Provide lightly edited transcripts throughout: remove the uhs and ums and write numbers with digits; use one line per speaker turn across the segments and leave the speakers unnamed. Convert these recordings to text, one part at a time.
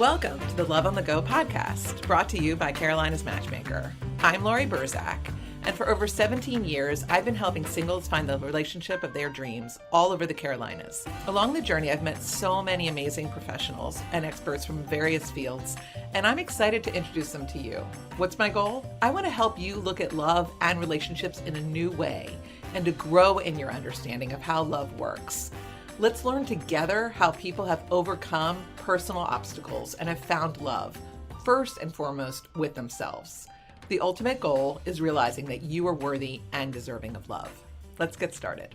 Welcome to the Love on the Go podcast, brought to you by Carolina's Matchmaker. I'm Laurie Burzak, and for over 17 years, I've been helping singles find the relationship of their dreams all over the Carolinas. Along the journey, I've met so many amazing professionals and experts from various fields, and I'm excited to introduce them to you. What's my goal? I want to help you look at love and relationships in a new way and to grow in your understanding of how love works. Let's learn together how people have overcome personal obstacles and have found love, first and foremost with themselves. The ultimate goal is realizing that you are worthy and deserving of love. Let's get started.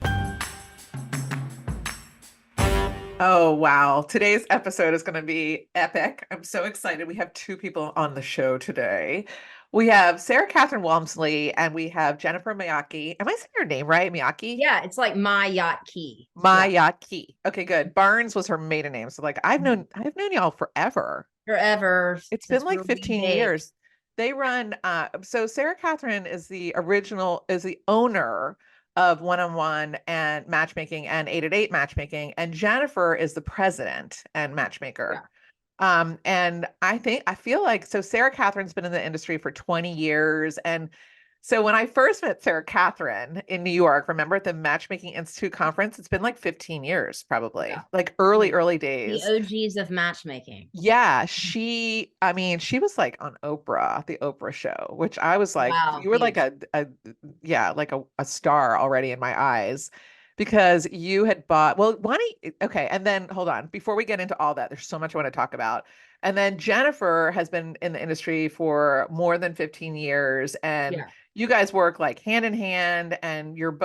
Oh, wow. Today's episode is going to be epic. I'm so excited. We have two people on the show today. We have Sarah Kathryn Walmsley and we have Jennifer Miotke. Am I saying your name right? Miotke?
Yeah, it's like Miotke.
Miotke. Okay, good. Barnes was her maiden name. So I've known y'all forever.
Forever.
It's been like 15 years. They run so Sarah Kathryn is the owner of One One and Matchmaking and 888 Matchmaking, and Jennifer is the president and matchmaker.
Yeah.
And I feel like Sarah Kathryn's been in the industry for 20 years. And so when I first met Sarah Kathryn in New York, remember at the Matchmaking Institute conference, it's been like 15 years, probably like early days.
The OGs of matchmaking.
Yeah. She was like on Oprah, the Oprah show, which I was like, wow, you were like a star already in my eyes. Because you had bought, okay. And then hold on, before we get into all that, there's so much I want to talk about. And then Jennifer has been in the industry for more than 15 years. And you guys work like hand in hand, and you're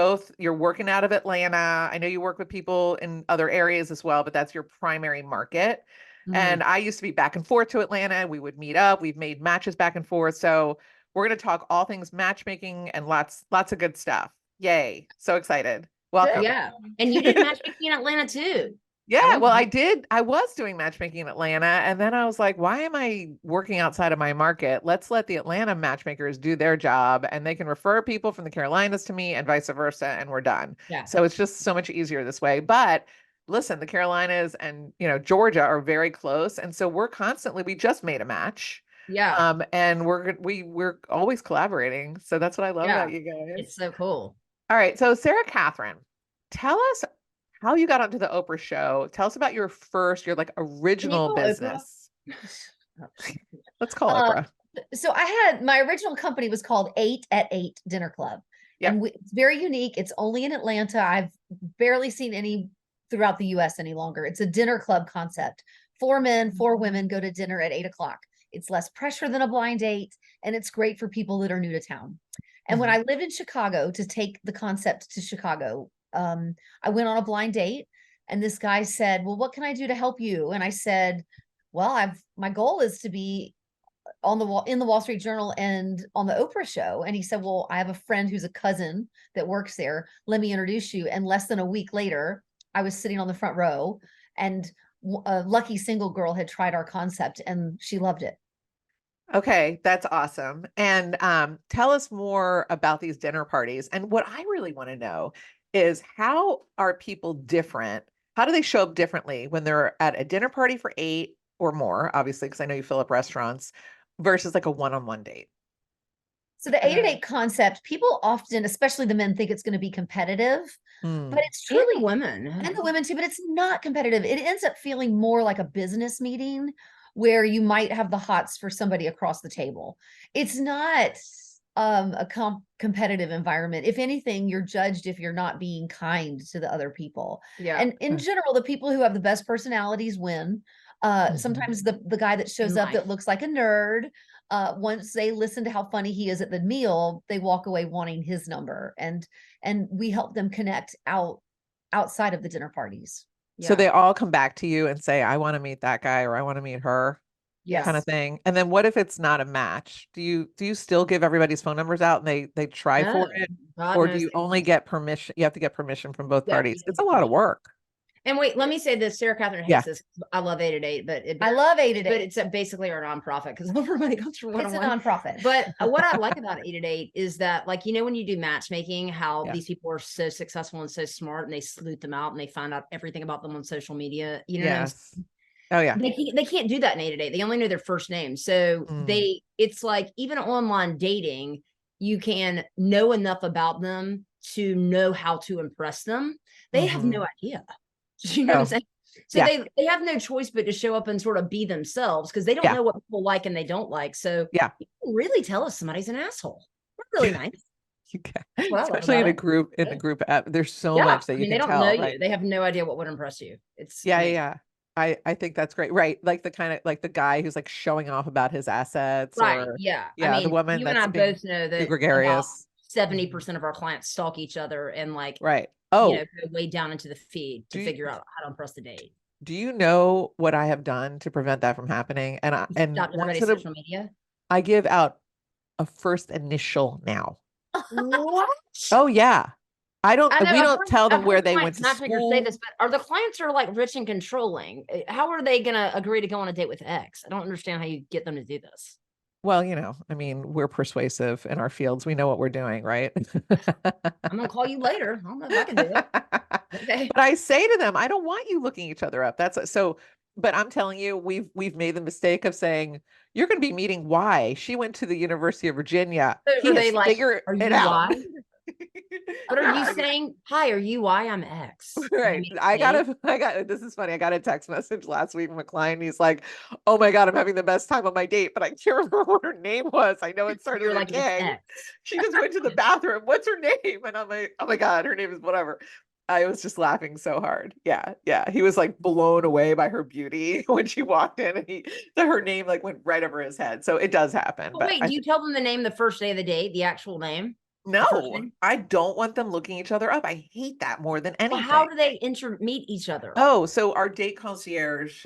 working out of Atlanta. I know you work with people in other areas as well, but that's your primary market. Mm-hmm. And I used to be back and forth to Atlanta. We would meet up. We've made matches back and forth. So we're going to talk all things matchmaking and lots of good stuff. Yay. So excited. Welcome.
Yeah. And you did matchmaking in Atlanta too.
Yeah. Well, I did. I was doing matchmaking in Atlanta. And then I was like, why am I working outside of my market? Let's let the Atlanta matchmakers do their job, and they can refer people from the Carolinas to me and vice versa. And we're done. Yeah. So it's just so much easier this way. But listen, the Carolinas and, Georgia are very close. And so we just made a match.
Yeah.
And we're always collaborating. So that's what I love about you guys.
It's so cool.
All right. So Sarah Kathryn, tell us how you got onto the Oprah show. Tell us about your original business. Let's call Oprah.
So my original company was called 8 at 8 Dinner Club. Yep. And it's very unique. It's only in Atlanta. I've barely seen any throughout the US any longer. It's a dinner club concept. 4 men, 4 women go to dinner at 8 o'clock. It's less pressure than a blind date, and it's great for people that are new to town. And when I lived in Chicago, to take the concept to Chicago, I went on a blind date, and this guy said, well, what can I do to help you? And I said, well, my goal is to be in the Wall Street Journal and on the Oprah show. And he said, well, I have a friend who's a cousin that works there. Let me introduce you. And less than a week later, I was sitting on the front row, and a lucky single girl had tried our concept and she loved it.
Okay, that's awesome. And tell us more about these dinner parties. And what I really want to know is, how are people different? How do they show up differently when they're at a dinner party for 8 or more, obviously, because I know you fill up restaurants, versus like a one-on-one date?
So the 8 at 8 concept, people often, especially the men, think it's going to be competitive, but it's truly
women
and the women too, but it's not competitive. It ends up feeling more like a business meeting, where you might have the hots for somebody across the table. It's not a competitive environment. If anything, you're judged if you're not being kind to the other people. Yeah. And in general, the people who have the best personalities win. Sometimes the guy that shows up that looks like a nerd, once they listen to how funny he is at the meal, they walk away wanting his number. And we help them connect outside of the dinner parties.
Yeah. So they all come back to you and say, I want to meet that guy, or I want to meet her, kind of thing. And then what if it's not a match? Do you still give everybody's phone numbers out and they try for it? Or do you only get permission? You have to get permission from both parties. It's a lot of work.
And wait, let me say this. Sarah Kathryn hates this. I love 8 at 8, but
I love 8 at 8.
But it's basically our nonprofit, because everybody goes for one-on-one.
It's a nonprofit.
But what I like about 8 at 8 is that, like, when you do matchmaking, how these people are so successful and so smart, and they sleuth them out and they find out everything about them on social media.
Oh yeah.
They can't do that in 8 to 8. They only know their first name. So it's like even online dating, you can know enough about them to know how to impress them. They have no idea. You know what I'm saying? So they have no choice but to show up and sort of be themselves because they don't know what people like and they don't like. So you can really tell if somebody's an asshole. They're really nice.
You can. Especially in a group, in the group app. There's so much that you can
they don't
tell,
know
right?
you. They have no idea what would impress you. It's
yeah. I think that's great. Right. Like the kind of like the guy who's like showing off about his assets or
yeah.
I mean, the woman
you
that's
and I both know
too
that
gregarious.
70% of our clients stalk each other and like
go
way down into the feed to figure out how to impress the date.
Do you know what I have done to prevent that from happening? And
everybody's social media.
I give out a first initial now.
What?
Oh yeah. We don't tell them where they went to
school. Say this, but are the clients are like rich and controlling? How are they gonna agree to go on a date with X? I don't understand how you get them to do this.
Well, I mean, we're persuasive in our fields. We know what we're doing, right?
I'm gonna call you later. I don't know if I can do it. Okay.
But I say to them, I don't want you looking each other up. But I'm telling you, we've made the mistake of saying you're going to be meeting Y. She went to the University of Virginia.
So are they like,
figure it out.
What are you saying? Hi, are you Y? I'm X.
Right. This is funny. I got a text message last week from a client. He's like, oh my God, I'm having the best time on my date, but I can't remember what her name was. I know it started with K. She just went to the bathroom. What's her name? And I'm like, oh my God, her name is whatever. I was just laughing so hard. Yeah. He was like blown away by her beauty when she walked in and her name like went right over his head. So it does happen.
But wait, do you tell them the name the first day of the date, the actual name?
No, I don't want them looking each other up. I hate that more than anything.
Well, how do they meet each other?
Oh, so our date concierge,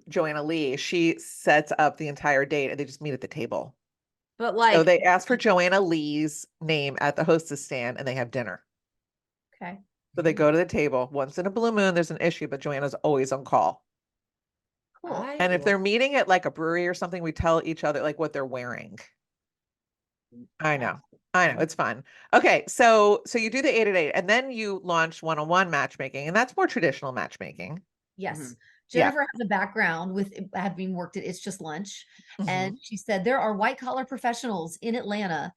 Joanna Lee, she sets up the entire date and they just meet at the table.
But like,
so they ask for Joanna Lee's name at the hostess stand and they have dinner.
Okay.
So they go to the table. Once in a blue moon, there's an issue, but Joanna's always on call. Cool. And if they're meeting at like a brewery or something, we tell each other like what they're wearing. I know. It's fun. Okay. So you do the 8 at 8 and then you launch one-on-one matchmaking and that's more traditional matchmaking.
Yes. Jennifer has a background with having worked at It's Just Lunch. And she said, there are white collar professionals in Atlanta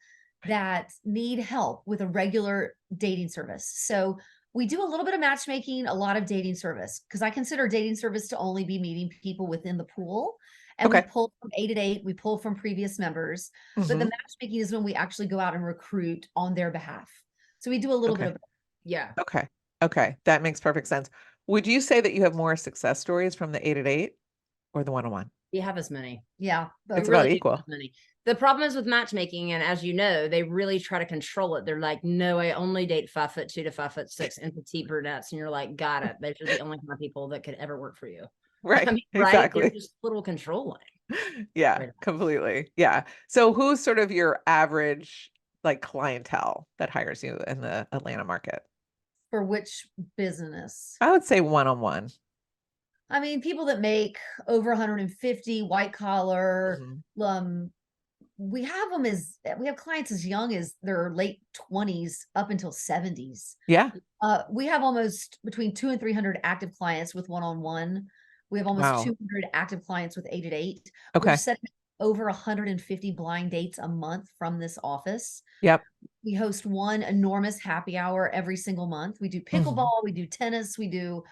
that need help with a regular dating service. So we do a little bit of matchmaking, a lot of dating service, because I consider dating service to only be meeting people within the pool. And we pull from 8 at 8, we pull from previous members, but the matchmaking is when we actually go out and recruit on their behalf. So we do a little bit of
Okay. That makes perfect sense. Would you say that you have more success stories from the 8 at 8 or the one-on-one?
We have as many.
Yeah.
It's really about equal.
The problem is with matchmaking, and as you know, they really try to control it. They're like, no, I only date 5'2" to 5'6" and petite brunettes. And you're like, got it. Those are the only kind of people that could ever work for you.
Right. Exactly.
They're just a little controlling.
Yeah, completely. Yeah. So who's sort of your average like clientele that hires you in the Atlanta market?
For which business?
I would say one-on-one.
I mean, people that make over 150, white collar. We have clients as young as their late 20s up until 70s.
Yeah.
We have almost between 200 and 300 active clients with one-on-one. We have almost 200 active clients with 8 at 8.
Okay.
We're setting over 150 blind dates a month from this office.
Yep.
We host one enormous happy hour every single month. We do pickleball, we do tennis, we do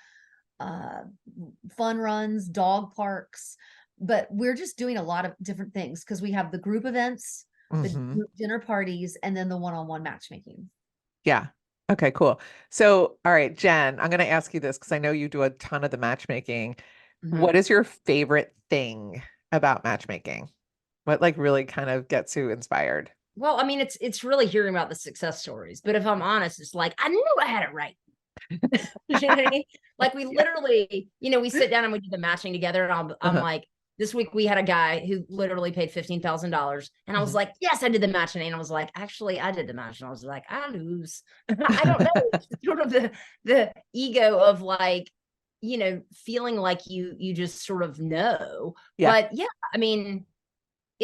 fun runs, dog parks, but we're just doing a lot of different things because we have the group events, the group dinner parties, and then the one-on-one matchmaking.
Yeah. Okay, cool. So, all right, Jen, I'm going to ask you this because I know you do a ton of the matchmaking. What is your favorite thing about matchmaking? What like really kind of gets you inspired?
Well, I mean, it's really hearing about the success stories, but if I'm honest, it's like, I knew I had it right. You know what I mean? Like we literally, we sit down and we do the matching together and I'm like, this week we had a guy who literally paid $15,000 and I was like, yes, I did the matching. And I was like, actually, I did the match. And I was like, I lose. I don't know. It's sort of the ego of like, feeling like you just sort of know. But yeah, I mean,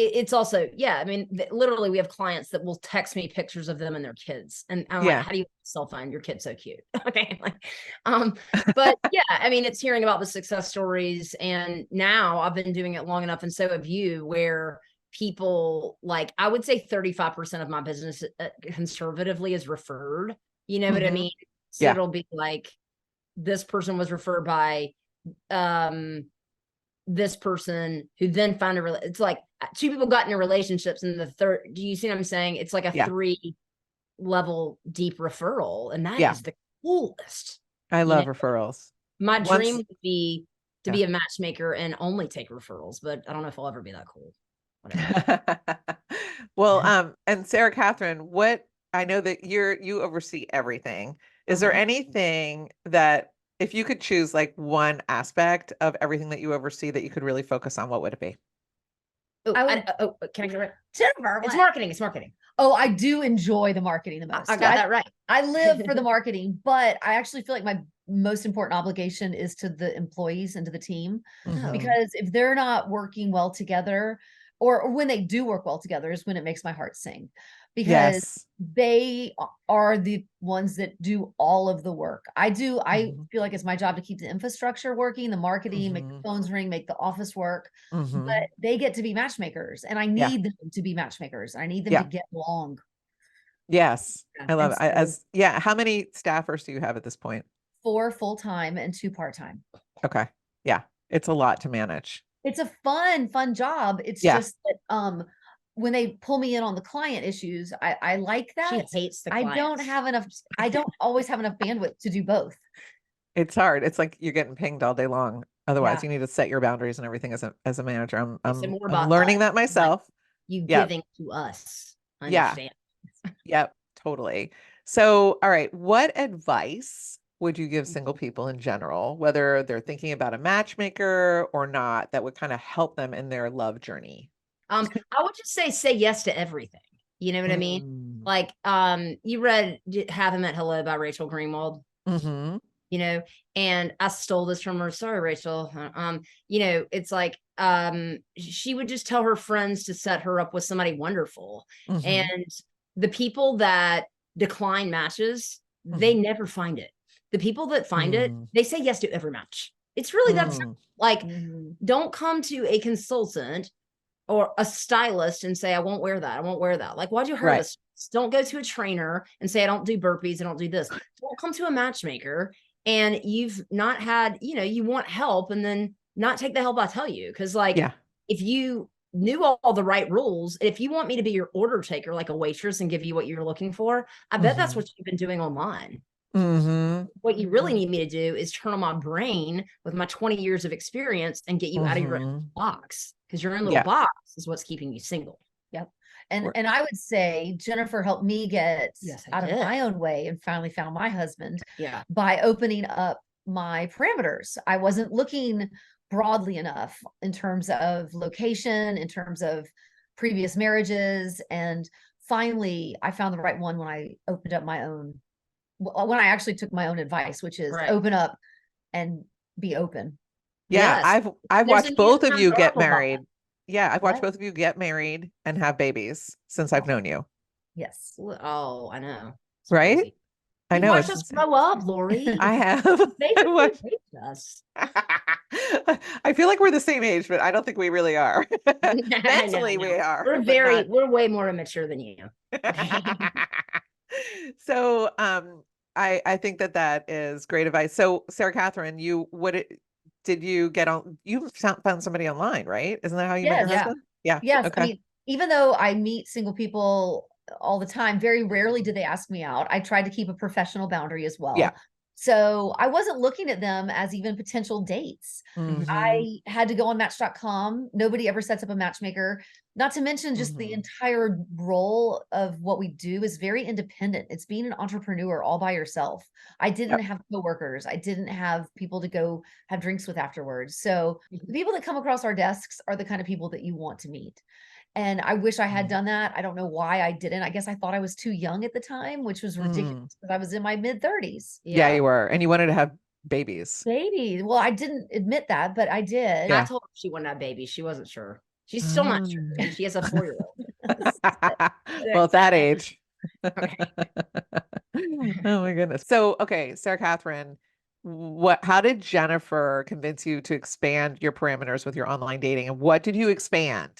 it's also, yeah, I mean, literally we have clients that will text me pictures of them and their kids. And I'm like, how do you cell phone? Your kid's so cute. Okay. Like, but yeah, I mean, it's hearing about the success stories. And now I've been doing it long enough. And so have you, where people, like, I would say 35% of my business conservatively is referred, you know what I mean? So it'll be like, this person was referred by, this person who then found it's like two people got into relationships, and the third, do you see what I'm saying? It's like a 3-level deep referral. And that is the coolest.
I love referrals.
My dream would be to be a matchmaker and only take referrals, but I don't know if I'll ever be that cool.
Well, and Sarah Kathryn, I know that you oversee everything. Is there anything that, if you could choose like one aspect of everything that you oversee that you could really focus on, what would it be?
Can I get it right? Jennifer, it's marketing. It's marketing.
Oh, I do enjoy the marketing the most.
I got that right.
I live for the marketing, but I actually feel like my most important obligation is to the employees and to the team. Because if they're not working well together, or when they do work well together, is when it makes my heart sing. Because they are the ones that do all of the work. I feel like it's my job to keep the infrastructure working, the marketing, make the phones ring, make the office work. But they get to be matchmakers, and I need them to be matchmakers. I need them to get along.
Yes. I love it. How many staffers do you have at this point?
4 full-time and 2 part-time.
Okay. Yeah. It's a lot to manage.
It's a fun job. It's just that, when they pull me in on the client issues, I like that.
She hates the clients.
I don't always have enough bandwidth to do both.
It's hard. It's like you're getting pinged all day long. Otherwise, you need to set your boundaries and everything as a manager. I'm learning that myself.
You giving to us. Understand.
Yep, totally. So, all right, what advice would you give single people in general, whether they're thinking about a matchmaker or not, that would kind of help them in their love journey?
I would just say yes to everything. You know what I mean? Like, you read Have Him at Hello by Rachel Greenwald. You know, and I stole this from her. Sorry, Rachel. You know, it's like, she would just tell her friends to set her up with somebody wonderful. And the people that decline matches, they never find it. The people that find it, they say yes to every match. It's really that simple. Like, don't come to a consultant or a stylist and say, I won't wear that. I won't wear that. Like, why'd you hurt us? Don't go to a trainer and say, I don't do burpees. I don't do this. Don't come to a matchmaker and you've not had, you know, you want help and then not take the help I tell you. Cause like, if you knew all the right rules, if you want me to be your order taker, like a waitress, and give you what you're looking for, I bet that's what you've been doing online. What you really need me to do is turn on my brain with my 20 years of experience and get you out of your own box, because your own little box is what's keeping you single.
Yep. And I would say Jennifer helped me get out of my own way and finally found my husband by opening up my parameters. I wasn't looking broadly enough in terms of location, in terms of previous marriages. And finally, I found the right one when I opened up my own, when I actually took my own advice, which is open up and be open.
Yeah. I've watched both of you get married. Yeah. I've watched both of you get married and have babies since I've known you.
Yes.
Oh, I know.
It's right? Crazy. I know.
Watch us grow up, Laurie.
I have.
Us.
I feel like we're the same age, but I don't think we really are. Mentally, we are.
We're way more immature than you.
So, I think that is great advice. So, Sarah Kathryn, did you get on? You found somebody online, right? Isn't that how you met your husband? Yeah.
Yes.
Okay.
I mean, even though I meet single people all the time, very rarely do they ask me out. I try to keep a professional boundary as well.
Yeah.
So I wasn't looking at them as even potential dates. I had to go on match.com. Nobody ever sets up a matchmaker. Not to mention just the entire role of what we do is very independent. It's being an entrepreneur all by yourself. I didn't have coworkers. I didn't have people to go have drinks with afterwards. So the people that come across our desks are the kind of people that you want to meet. And I wish I had done that. I don't know why I didn't. I guess I thought I was too young at the time, which was ridiculous because I was in my mid-30s.
Yeah, you were. And you wanted to have babies.
Babies. Well, I didn't admit that, but I did.
I told her she wanted to have babies. She wasn't sure. She's still not sure. And she has a 4-year-old.
Well, at that age.
Okay.
Oh my goodness. So, okay, Sarah Kathryn, how did Jennifer convince you to expand your parameters with your online dating, and what did you expand?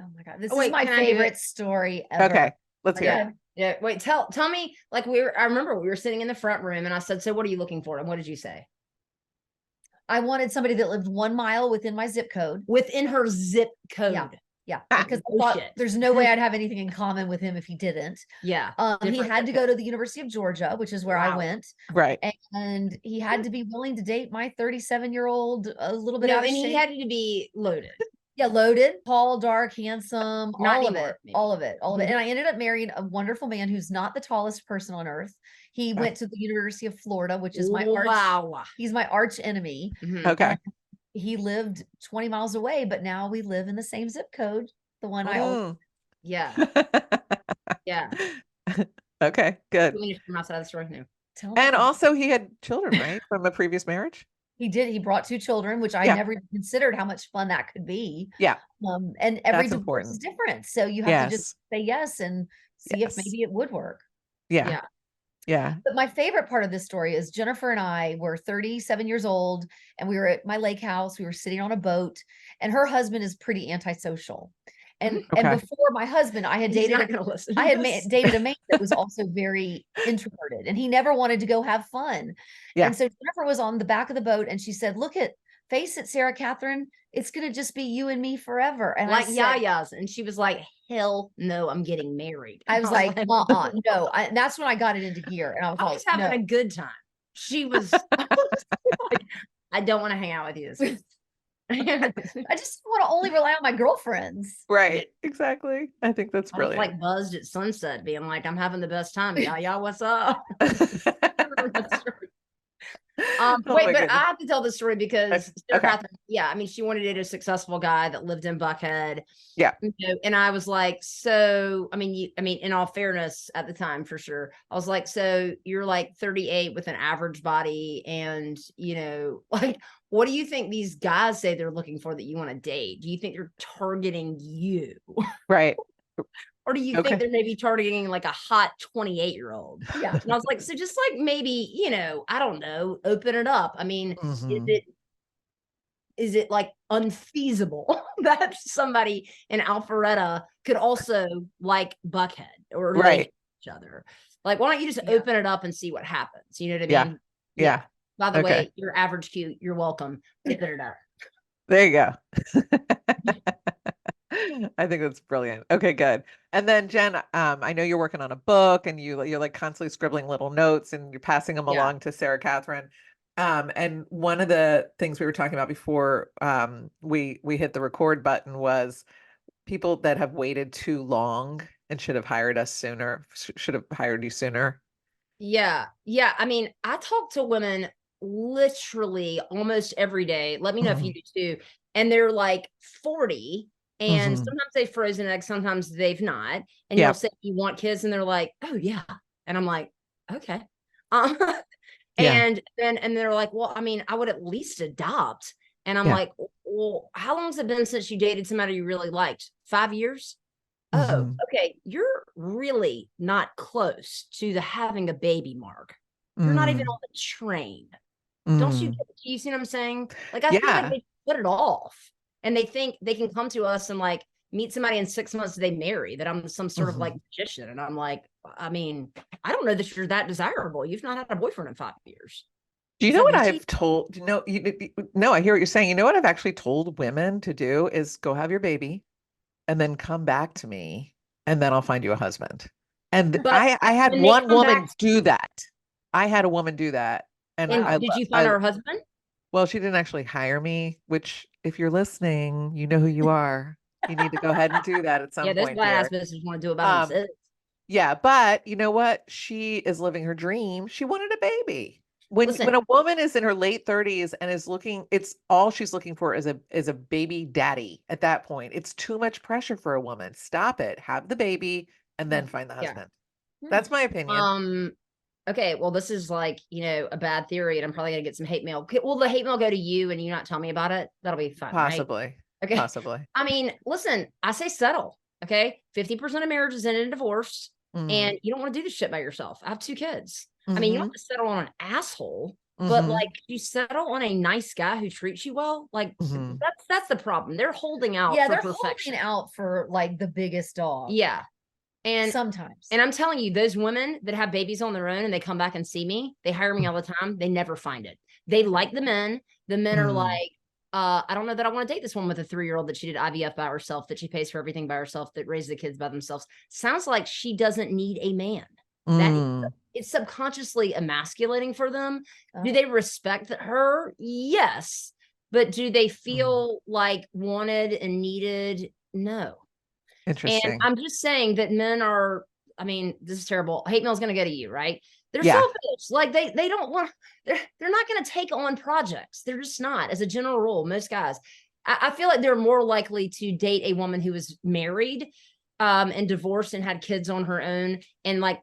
Oh my God. This is my favorite story ever.
Okay, let's hear it.
Yeah. Wait, tell me, like I remember we were sitting in the front room and I said, so what are you looking for? And what did you say?
I wanted somebody that lived 1 mile within my zip code.
Within her zip code.
Yeah. Because I thought there's no way I'd have anything in common with him if he didn't.
Yeah.
He had to go to the University of Georgia, which is where I went.
Right.
And he had to be willing to date my 37-year-old, a little bit out of shape.
And he had to be loaded.
Yeah, loaded, tall, dark, handsome, all of it. And I ended up marrying a wonderful man who's not the tallest person on earth. He went to the University of Florida, which is he's my arch enemy.
Okay.
He lived 20 miles away, but now we live in the same zip code. The one I own.
Yeah. Yeah.
Okay, good.
From outside the story now.
And also he had children, right? From a previous marriage?
He did. He brought 2 children, which I never even considered how much fun that could be.
Yeah.
And every divorce is different. So you have to just say yes and see if maybe it would work.
Yeah.
But my favorite part of this story is Jennifer and I were 37 years old and we were at my lake house. We were sitting on a boat and her husband is pretty antisocial. And before my husband, I had dated a man that was also very introverted and he never wanted to go have fun. And so Jennifer was on the back of the boat and she said, face it, Sarah Kathryn, it's going to just be you and me forever. And
like Yaya's. And she was like, hell no, I'm getting married.
I was like, no. And that's when I got it into gear. And I was
having a good time. She was like, I don't want to hang out with you.
I just want to only rely on my girlfriends.
Right. Exactly. I think that's brilliant.
I was like buzzed at sunset being like, I'm having the best time. Yeah, what's up? But I have to tell the story because Kathryn, I mean, she wanted to date a successful guy that lived in Buckhead.
Yeah.
And I was like, so, I mean, in all fairness at the time, for sure, I was like, so you're like 38 with an average body and, like, what do you think these guys say they're looking for that you want to date? Do you think they're targeting you?
Right.
Or do you think they're maybe targeting like a hot 28-year-old?
Yeah.
And I was like, so just like maybe, I don't know, open it up. I mean, is it like unfeasible that somebody in Alpharetta could also like Buckhead or like each other? Like, why don't you just open it up and see what happens? You know what I mean?
Yeah.
By the way, you're average cute. You're welcome. Open it up.
There you go. I think that's brilliant. Okay, good. And then Jen, I know you're working on a book and you're like constantly scribbling little notes and you're passing them along to Sarah Kathryn. And one of the things we were talking about before we hit the record button was people that have waited too long and should have hired us sooner, should have hired you sooner.
Yeah. Yeah. I mean, I talk to women literally almost every day. Let me know if you do too. And they're like 40 and sometimes they've frozen eggs, sometimes they've not. And you'll say you want kids and they're like, oh yeah. And I'm like, okay. And they're like, well, I mean, I would at least adopt. And I'm like, well, how long has it been since you dated somebody you really liked? 5 years? Oh, okay. You're really not close to the having a baby mark. You're not even on the train. Don't you see what I'm saying? Like, I feel like they put it off and they think they can come to us and like meet somebody in 6 months they marry, that I'm some sort of like magician. And I'm like, I mean, I don't know that you're that desirable. You've not had a boyfriend in 5 years.
Do you know what I've told? No, I hear what you're saying. You know what I've actually told women to do is go have your baby and then come back to me and then I'll find you a husband. And I had one woman do that. I had a woman do that. And
did you find her husband?
Well, she didn't actually hire me, which if you're listening, you know who you are. You need to go ahead and do that at some point.
Yeah, there's badass business want to do about it.
Yeah, but you know what? She is living her dream. She wanted a baby. When a woman is in her late 30s and is looking, it's all she's looking for is a baby daddy at that point. It's too much pressure for a woman. Stop it. Have the baby and then find the husband. That's my opinion.
Okay, well, this is like, a bad theory, and I'm probably gonna get some hate mail. Will the hate mail go to you and you not tell me about it? That'll be fun.
Possibly.
Right? Okay.
Possibly.
I mean, listen, I say settle. Okay. 50% of marriages end in divorce, and you don't want to do this shit by yourself. I have 2 kids. I mean, you don't have to settle on an asshole, but like you settle on a nice guy who treats you well. Like that's the problem. They're holding out for perfection.
Holding out for like the biggest dog.
Yeah. And
sometimes,
and I'm telling you, those women that have babies on their own and they come back and see me, they hire me all the time. They never find it. They like the men. The men are like, I don't know that I want to date this one with a 3-year-old that she did IVF by herself, that she pays for everything by herself, that raises the kids by themselves. Sounds like she doesn't need a man. That it's subconsciously emasculating for them. Do they respect her? Yes. But do they feel like wanted and needed? No.
Interesting.
And I'm just saying that men are, I mean, this is terrible. Hate mail is going to go to you, right? They're
Yeah.
selfish. Like they don't want, they're not going to take on projects. They're just not, as a general rule, most guys. I feel like they're more likely to date a woman who was married and divorced and had kids on her own, and like,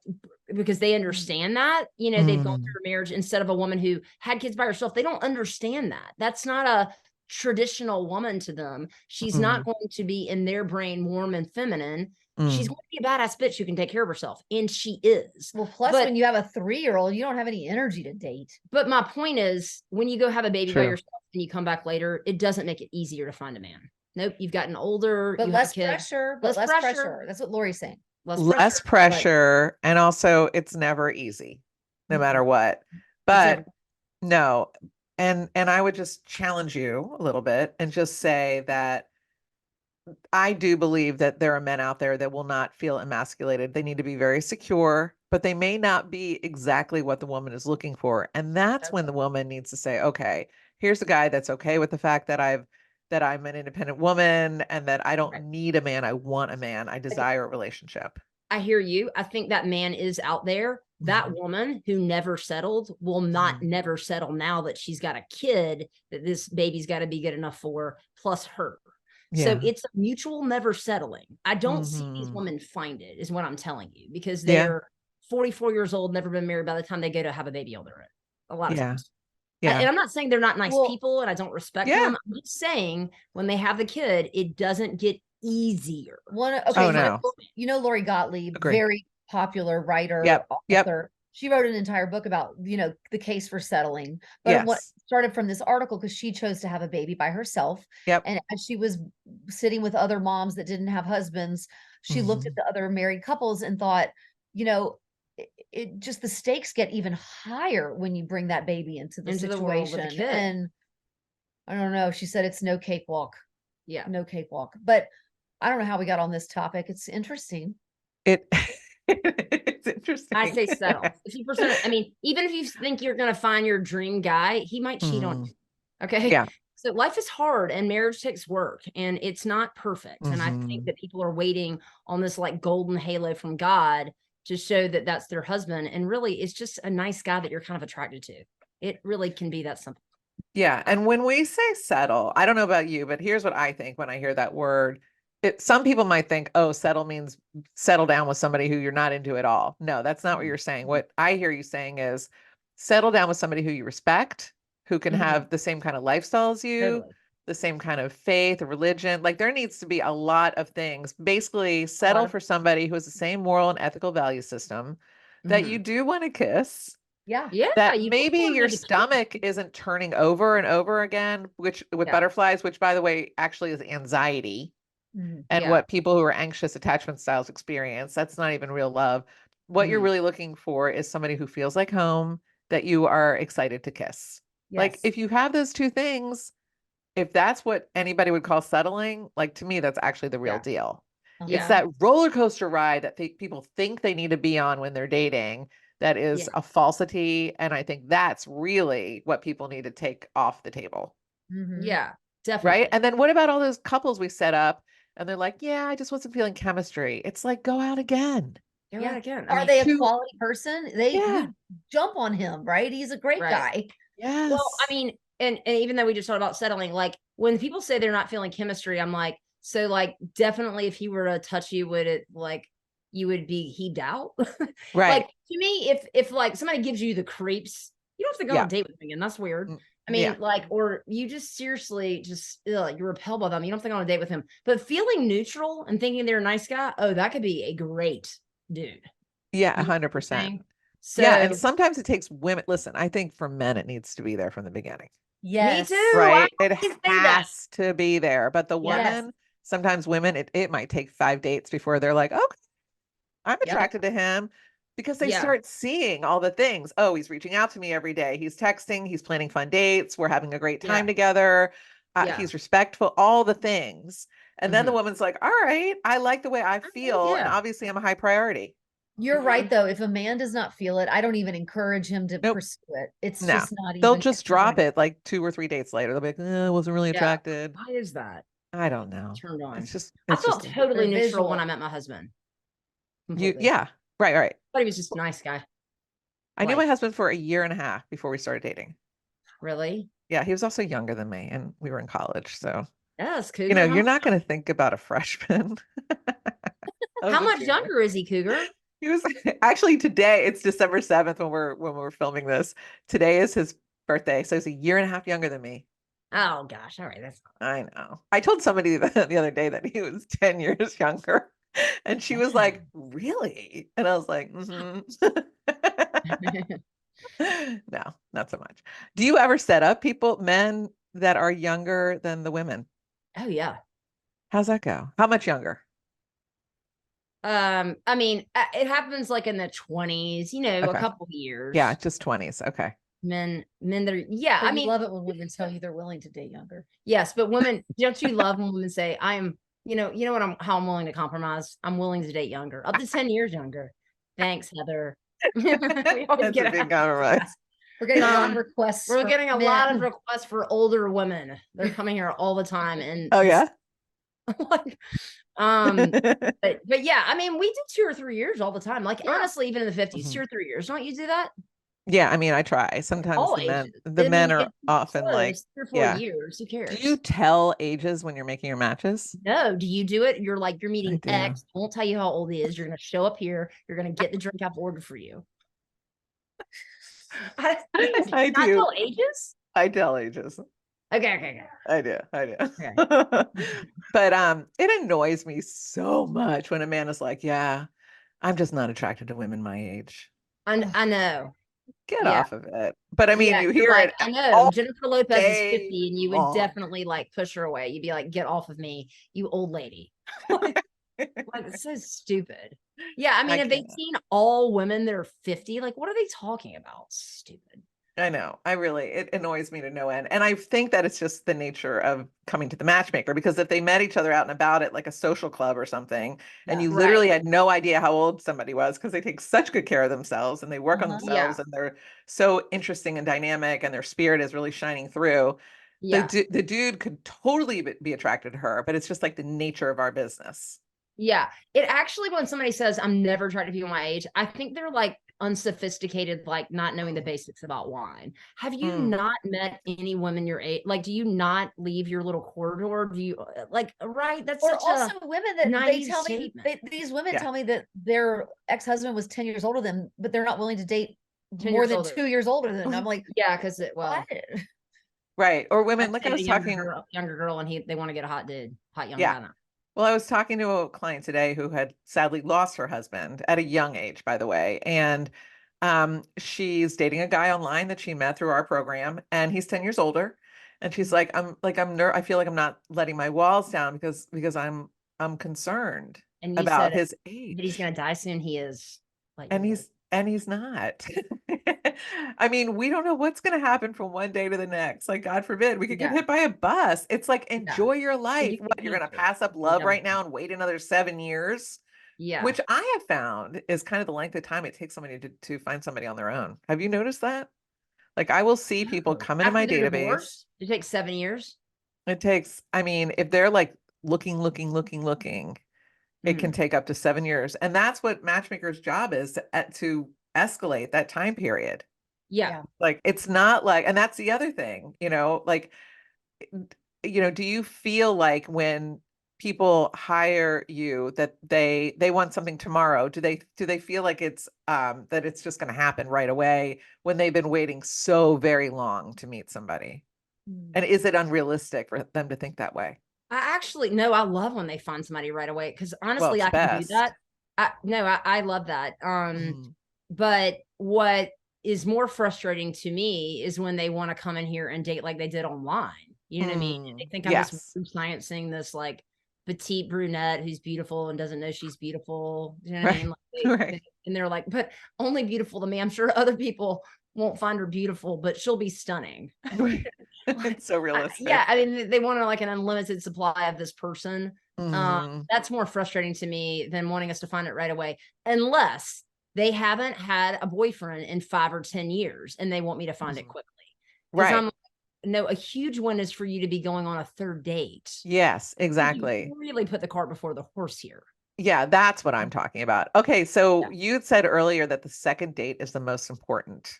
because they understand that, you know, they've gone through a marriage, instead of a woman who had kids by herself. They don't understand that. That's not a traditional woman to them. She's not going to be, in their brain, warm and feminine. She's going to be a badass bitch who can take care of herself, and she is.
Well, plus when you have a 3-year-old, you don't have any energy to date.
But my point is, when you go have a baby by yourself and you come back later, it doesn't make it easier to find a man. Nope, you've gotten older,
but less pressure. But less pressure. That's what Laurie's saying.
Less pressure, and also it's never easy, no matter what. But no, and I would just challenge you a little bit and just say that I do believe that there are men out there that will not feel emasculated. They need to be very secure, but they may not be exactly what the woman is looking for. And that's when the woman needs to say, okay, here's a guy that's okay with the fact that I'm an independent woman and that I don't need a man. I want a man. I desire a relationship.
I hear you. I think that man is out there. That woman who never settled will not never settle now that she's got a kid that this baby's got to be good enough for, plus her. So it's a mutual never settling. I don't see these women find it, is what I'm telling you, because they're 44 years old, never been married by the time they go to have a baby on their own. A lot of times. Yeah. And I'm not saying they're not nice people and I don't respect them. I'm just saying when they have the kid, it doesn't get easier.
You know, Laurie Gottlieb, very popular writer, author. She wrote an entire book about, you know, the case for settling. But what started from this article, because she chose to have a baby by herself. And as she was sitting with other moms that didn't have husbands, she looked at the other married couples and thought, you know, it just, the stakes get even higher when you bring that baby into the situation. And I don't know. She said it's no cakewalk. Yeah, no cakewalk. But I don't know how we got on this topic. It's interesting.
It's interesting.
I say settle. 50%. I mean, even if you think you're going to find your dream guy, he might cheat on you. Okay.
Yeah.
So life is hard and marriage takes work and it's not perfect. And I think that people are waiting on this like golden halo from God to show that that's their husband. And really, it's just a nice guy that you're kind of attracted to. It really can be that simple.
Yeah. And when we say settle, I don't know about you, but here's what I think when I hear that word. Some people might think, oh, settle means settle down with somebody who you're not into at all. No, that's not what you're saying. What I hear you saying is settle down with somebody who you respect, who can have the same kind of lifestyle as you, the same kind of faith or religion. Like there needs to be a lot of things. Basically, settle for somebody who has the same moral and ethical value system that you do want to kiss.
Yeah.
That maybe your stomach isn't turning over and over again, which with butterflies, which by the way, actually is anxiety. And what people who are anxious attachment styles experience. That's not even real love. What you're really looking for is somebody who feels like home, that you are excited to kiss. Like if you have those two things, if that's what anybody would call settling, like to me, that's actually the real deal. It's that roller coaster ride that people think they need to be on when they're dating. That is a falsity. And I think that's really what people need to take off the table.
Yeah, definitely.
Right. And then what about all those couples we set up? And they're like, yeah, I just wasn't feeling chemistry. It's like, go out again.
Are they a quality person? You jump on him, right? He's a great guy.
Yes.
Well, I mean, and even though we just talked about settling, like when people say they're not feeling chemistry, I'm like, so like definitely if he were to touch you, would it like you would be heaped out?
Right.
Like to me, if like somebody gives you the creeps, You don't have to go on a date with them again. That's weird. I mean, like, or you just seriously just you're repelled by them. You don't think on a date with him, but feeling neutral and thinking they're a nice guy. Oh, that could be a great dude.
Yeah, 100%.
So
yeah, and sometimes it takes women. Listen, I think for men it needs to be there from the beginning.
Yes,
me too.
Right, it has to be there. But the women,
Yes.
sometimes women, it might take 5 dates before they're like, okay, I'm attracted to him. Because they start seeing all the things. Oh, he's reaching out to me every day. He's texting. He's planning fun dates. We're having a great time together. He's respectful, all the things. And then the woman's like, all right, I like the way I feel. And obviously I'm a high priority.
You're right, though. If a man does not feel it, I don't even encourage him to pursue it. It's just not even.
They'll just drop it like 2 or 3 dates later. They'll be like, I wasn't really attracted.
Why is that?
I don't know.
Turned on.
It's just,
I felt totally neutral when I met my husband.
Completely. Right.
But he was just a nice guy.
I knew my husband for a year and a half before we started dating.
Really?
Yeah, he was also younger than me, and we were in college. So
yes, Cougar.
You know, you're not going to think about a freshman.
How much younger is he, Cougar?
He was actually today. It's December 7th when we're filming this. Today is his birthday, so he's a year and a half younger than me.
Oh gosh, all right, that's.
I know. I told somebody the other day that he was 10 years younger. And she was like, really? And I was like, no, not so much. Do you ever set up men that are younger than the women?
Oh, yeah.
How's that go? How much younger?
I mean, it happens like in the 20s, a couple of years.
Yeah, just 20s. Okay.
Men that are,
I mean, love it when women tell you they're willing to date younger.
Yes, but women, don't you love when women say, I am, how I'm willing to compromise. I'm willing to date younger, up to 10 years younger. Thanks, Heather.
That's a big compromise.
We're getting a lot of requests.
We're getting a lot of requests for older women. They're coming here all the time. And
oh yeah.
but yeah, I mean, we do 2 or 3 years all the time. Like honestly, even in the 50s, 2 or 3 years. Don't you do that?
Yeah, I mean, I try. Sometimes the men are often like
3 or 4 years. Who cares?
Do you tell ages when you're making your matches?
No. Do you do it? You're like, you're meeting X. I won't tell you how old he is. You're going to show up here. You're going to get the drink I've ordered for you. I do. Tell ages?
I tell ages.
Okay.
I do. Okay. But it annoys me so much when a man is like, yeah, I'm just not attracted to women my age.
I know.
Get off of it. But I mean, you hear
like,
it.
I know Jennifer Lopez is 50 and you would definitely like push her away. You'd be like, get off of me, you old lady. Like, it's so stupid. Yeah, I mean, have they seen all women that are 50? Like, what are they talking about? Stupid.
I know. It annoys me to no end. And I think that it's just the nature of coming to the matchmaker, because if they met each other out and about at like a social club or something, and you literally had no idea how old somebody was, because they take such good care of themselves and they work on themselves and they're so interesting and dynamic and their spirit is really shining through. Yeah. The dude could totally be attracted to her, but it's just like the nature of our business.
Yeah. It actually, when somebody says, I'm never attracted to people my age, I think they're like unsophisticated, like not knowing the basics about wine. Have you not met any women your age? Like, do you not leave your little corridor? Do you right? That's
or also women that they tell
statement.
me, these women tell me that their ex-husband was 10 years older than them, but they're not willing to date more than 2 years older than them. I'm like,
yeah, because
right. Or women, like I was talking
younger girl and they want to get a hot dude, hot young
guy. Well, I was talking to a client today who had sadly lost her husband at a young age, by the way. And she's dating a guy online that she met through our program, and he's 10 years older. And she's like, I feel like I'm not letting my walls down because I'm concerned about his age.
But he's going to die soon. He is like,
and he's not. I mean, we don't know what's going to happen from one day to the next. Like, God forbid, we could get hit by a bus. It's like, enjoy your life. You're going to pass up love right now and wait another 7 years? Yeah. Which I have found is kind of the length of time it takes somebody to find somebody on their own. Have you noticed that? Like, I will see people come into my database.
Divorce, it takes 7 years.
It takes, I mean, if they're like looking, it can take up to 7 years. And that's what matchmakers' job is, to escalate that time period.
Yeah.
Like, it's not like, and that's the other thing, like, do you feel like when people hire you that they want something tomorrow, do they feel like it's that it's just going to happen right away when they've been waiting so very long to meet somebody? And is it unrealistic for them to think that way?
I actually no, I love when they find somebody right away because
Well,
honestly,
it's
I can do
best.
that. I love that. But what is more frustrating to me is when they want to come in here and date like they did online. You know what I mean? They think I'm just
Yes.
sciencing this like petite brunette who's beautiful and doesn't know she's beautiful. You know what I
Right.
mean? Like
Right.
and they're like, but only beautiful to me. I'm sure other people won't find her beautiful, but she'll be stunning.
Right.
Like,
It's so realistic.
yeah, I mean, they want like an unlimited supply of this person. That's more frustrating to me than wanting us to find it right away, unless they haven't had a boyfriend in 5 or 10 years and they want me to find it quickly. Because
Right.
no, a huge one is for you to be going on a third date.
Yes, exactly.
You really put the cart before the horse here.
Yeah, that's what I'm talking about. Okay, so you said earlier that the second date is the most important.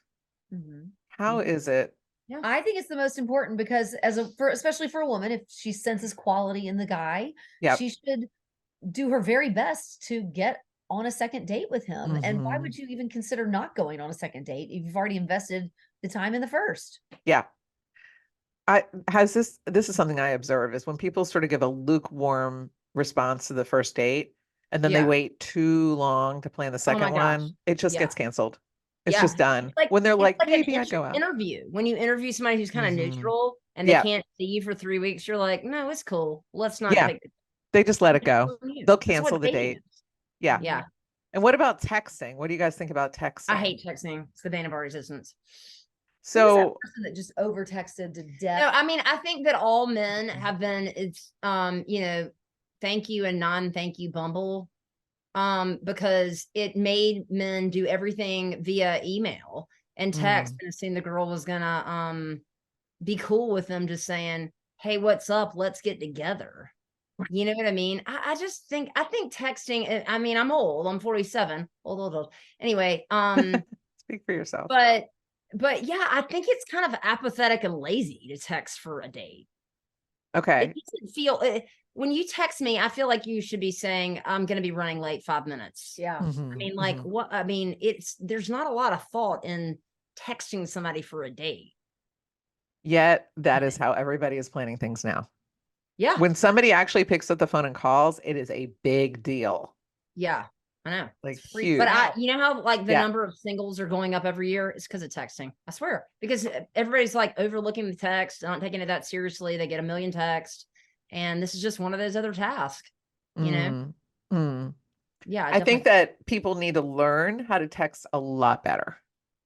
How is it?
Yeah. I think it's the most important because especially for a woman, if she senses quality in the guy, she should do her very best to get on a second date with him. And why would you even consider not going on a second date if you've already invested the time in the first?
Yeah. This is something I observe is when people sort of give a lukewarm response to the first date and then they wait too long to plan the second one, it just gets canceled. It's just done.
Like,
when they're like,
maybe
maybe I'd go out.
Interview. When you interview somebody who's kind of neutral and they can't see you for 3 weeks, you're like, no, it's cool. Let's not take it.
They just let it go. They'll cancel the date. Yeah.
Yeah.
And what about texting? What do you guys think about texting?
I hate texting. It's the bane of our existence.
So
that person that just over texted to death.
No, I mean, I think that all men have been thank you and non-thank you Bumble. Because it made men do everything via email and text and assume the girl was gonna be cool with them just saying, hey, what's up? Let's get together. You know what I mean? I think texting, I mean, I'm old, I'm 47, old. Anyway,
speak for yourself.
But yeah, I think it's kind of apathetic and lazy to text for a date.
Okay.
It doesn't feel when you text me, I feel like you should be saying, I'm going to be running late 5 minutes.
Yeah.
I mean, like what, I mean, there's not a lot of thought in texting somebody for a date.
Yet that is how everybody is planning things now.
Yeah.
When somebody actually picks up the phone and calls, it is a big deal.
Yeah, I know.
Like huge.
But you know how like the number of singles are going up every year? It's because of texting. I swear. Because everybody's like overlooking the text, not taking it that seriously. They get a million texts. And this is just one of those other tasks, you know? Yeah.
I think that people need to learn how to text a lot better.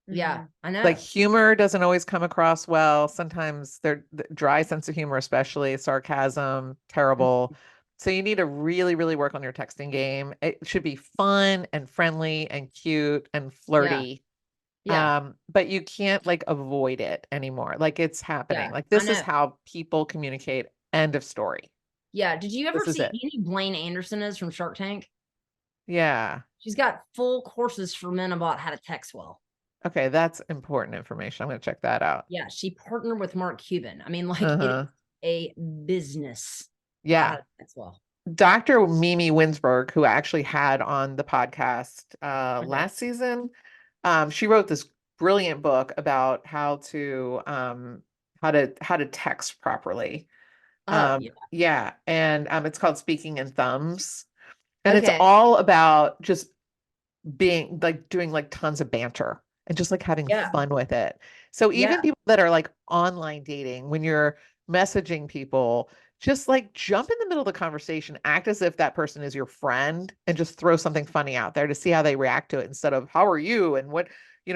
Yeah, I know.
Like humor doesn't always come across well. Sometimes they're dry sense of humor, especially sarcasm, terrible. So you need to really, really work on your texting game. It should be fun and friendly and cute and flirty. Yeah. But you can't like avoid it anymore. Like it's happening. Like this is how people communicate. End of story.
Yeah. Did you ever see any Blaine Anderson is from Shark Tank?
Yeah.
She's got full courses for men about how to text well.
Okay, that's important information. I'm going to check that out.
Yeah, she partnered with Mark Cuban. I mean, like it is a business.
Yeah.
As well.
Dr. Mimi Winsberg, who I actually had on the podcast last season, she wrote this brilliant book about how to text properly. Yeah. And it's called Speaking in Thumbs. And it's all about just being like doing like tons of banter and just like having fun with it. So even people that are like online dating, when you're messaging people, just like jump in the middle of the conversation, act as if that person is your friend and just throw something funny out there to see how they react to it instead of how are you and what,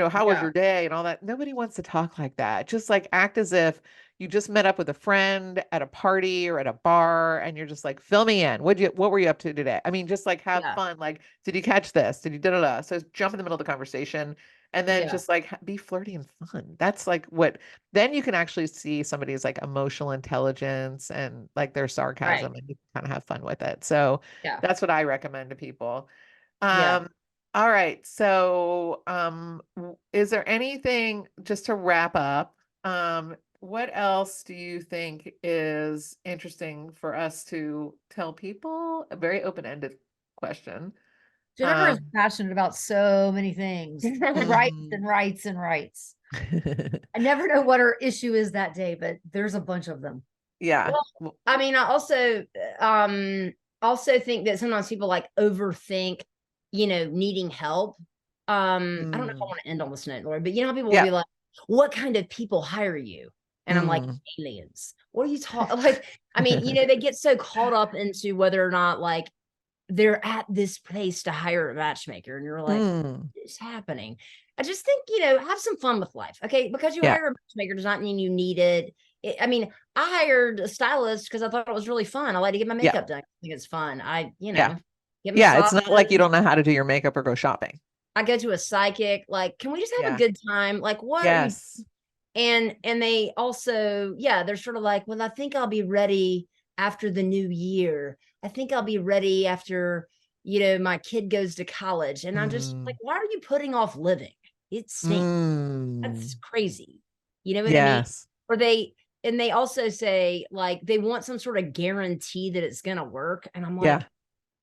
how was your day and all that. Nobody wants to talk like that. Just like act as if you just met up with a friend at a party or at a bar and you're just like, fill me in. What were you up to today? I mean, just like have fun. Like, did you catch this? Did you da-da-da? So jump in the middle of the conversation and then just like be flirty and fun. That's like then you can actually see somebody's like emotional intelligence and like their sarcasm and you can kind of have fun with it. So that's what I recommend to people. All right. So, is there anything just to wrap up? what else do you think is interesting for us to tell people? A very open-ended question.
Jennifer is passionate about so many things. Rights and rights and rights. I never know what her issue is that day, but there's a bunch of them.
Yeah.
Well, I mean, I also think that sometimes people like overthink, needing help. I don't know if I want to end on this note, Laurie, but how people will be like, what kind of people hire you? And I'm like, aliens. What are you talking? Like, I mean, they get so caught up into whether or not like they're at this place to hire a matchmaker, and you're like, what's happening? I just think, have some fun with life. Okay. Because you hire a matchmaker does not mean you need it. I mean, I hired a stylist because I thought it was really fun. I like to get my makeup done. I think it's fun.
It's not like you don't know how to do your makeup or go shopping.
I go to a psychic. Like, can we just have a good time? Like, what?
Yes.
And they also, they're sort of like, well, I think I'll be ready after the new year. I think I'll be ready after, my kid goes to college. And I'm just like, why are you putting off living? It stinks. That's crazy. You know what I mean? Or they also say like they want some sort of guarantee that it's going to work. And I'm like,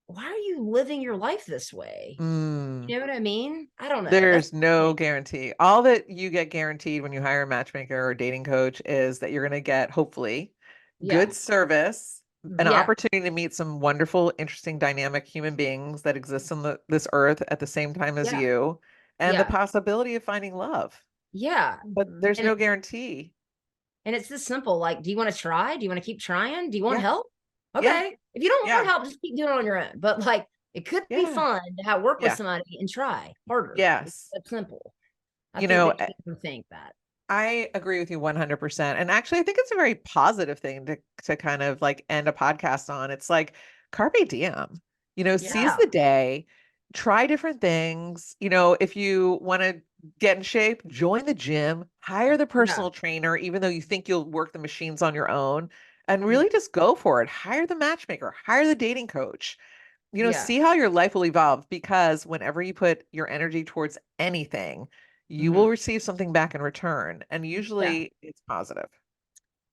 why are you living your life this way? You know what I mean? I don't know.
There's no guarantee. All that you get guaranteed when you hire a matchmaker or a dating coach is that you're going to get, hopefully, good service, an opportunity to meet some wonderful, interesting, dynamic human beings that exist on this earth at the same time as you, and the possibility of finding love.
Yeah.
But there's no guarantee.
And it's this simple. Like, do you want to try? Do you want to keep trying? Do you want help? Okay. If you don't want help, just keep doing it on your own. But like, it could be fun to work with somebody and try harder.
Yes.
It's simple.
I
think that.
I agree with you 100%. And actually, I think it's a very positive thing to kind of like end a podcast on. It's like carpe diem, seize the day, try different things. If you want to get in shape, join the gym, hire the personal trainer, even though you think you'll work the machines on your own, and really just go for it. Hire the matchmaker, hire the dating coach, see how your life will evolve, because whenever you put your energy towards anything, you will receive something back in return. And usually it's positive.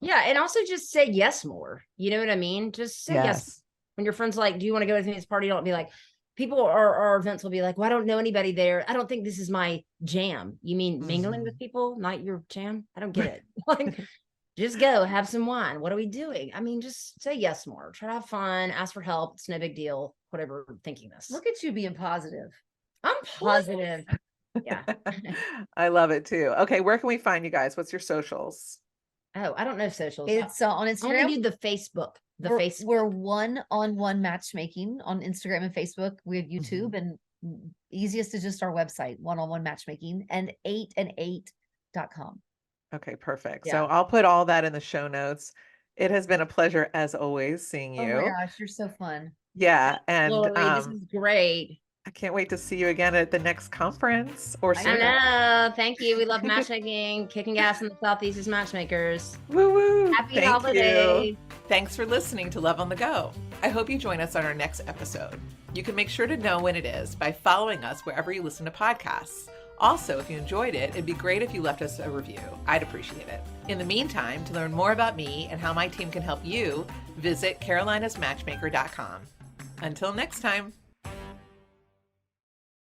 Yeah. And also just say yes more. You know what I mean? Just say yes. When your friend's like, do you want to go to this party? Don't be like, people or events will be like, well, I don't know anybody there. I don't think this is my jam. You mean mingling with people, not your jam? I don't get it. Like, just go have some wine. What are we doing? I mean, just say yes more. Try to have fun. Ask for help. It's no big deal. Whatever, thinking this.
Look at you being positive.
I'm positive. Yeah.
I love it too. Okay. Where can we find you guys? What's your socials?
Oh, I don't know socials.
It's on Instagram.
I only do the Facebook.
We're One on One Matchmaking on Instagram and Facebook. We have YouTube, and easiest is just our website, One on One Matchmaking, and 8and8.com.
Okay, perfect. So I'll put all that in the show notes. It has been a pleasure as always seeing you.
Oh my gosh, you're so fun.
Yeah. And
Laurie, this is great.
I can't wait to see you again at the next conference or
sooner. I know. Thank you. We love matchmaking. Kicking ass in the Southeast is matchmakers.
Woo woo.
Happy holidays.
Thanks for listening to Love on the Go. I hope you join us on our next episode. You can make sure to know when it is by following us wherever you listen to podcasts. Also, if you enjoyed it, it'd be great if you left us a review. I'd appreciate it. In the meantime, to learn more about me and how my team can help you, visit carolinasmatchmaker.com. Until next time.